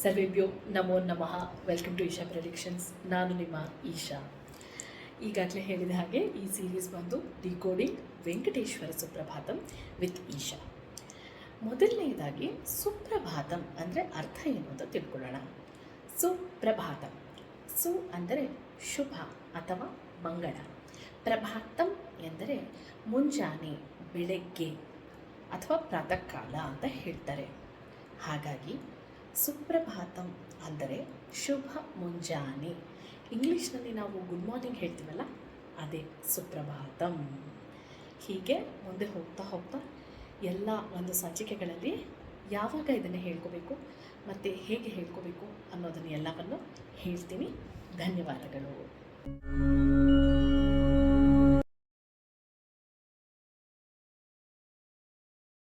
ಸರ್ವೇಭ್ಯೋ ನಮೋ ನಮಃ. Welcome to Isha predictions. ನಾನು ನಿಮ್ಮ ಈಶಾ. ಈಗಾಗಲೇ ಹೇಳಿದ ಹಾಗೆ ಈ ಸೀರೀಸ್ ಬಂದು ಡಿಕೋಡಿಂಗ್ ವೆಂಕಟೇಶ್ವರ ಸುಪ್ರಭಾತಂ ವಿತ್ ಈಶಾ. ಮೊದಲನೆಯದಾಗಿ ಸುಪ್ರಭಾತಂ ಅಂದರೆ ಅರ್ಥ ಏನು ಅಂತ ತಿಳ್ಕೊಳ್ಳೋಣ. ಸುಪ್ರಭಾತಂ, ಸು ಅಂದರೆ ಶುಭ ಅಥವಾ ಮಂಗಳ, ಪ್ರಭಾತಂ ಎಂದರೆ ಮುಂಜಾನೆ, ಬೆಳಗ್ಗೆ ಅಥವಾ ಪ್ರಾತಃ ಕಾಲ ಅಂತ ಹೇಳ್ತಾರೆ. ಹಾಗಾಗಿ ಸುಪ್ರಭಾತಂ ಅಂದರೆ ಶುಭ ಮುಂಜಾನೆ. ಇಂಗ್ಲೀಷ್ನಲ್ಲಿ ನಾವು ಗುಡ್ ಮಾರ್ನಿಂಗ್ ಹೇಳ್ತೀವಲ್ಲ, ಅದೇ ಸುಪ್ರಭಾತಂ. ಹೀಗೆ ಮುಂದೆ ಹೋಗ್ತಾ ಹೋಗ್ತಾ ಎಲ್ಲ ಒಂದು ಸಂಚಿಕೆಗಳಲ್ಲಿ ಯಾವಾಗ ಇದನ್ನು ಹೇಳ್ಕೋಬೇಕು ಮತ್ತು ಹೇಗೆ ಹೇಳ್ಕೋಬೇಕು ಅನ್ನೋದನ್ನು ಎಲ್ಲವನ್ನು ಹೇಳ್ತೀನಿ. ಧನ್ಯವಾದಗಳು.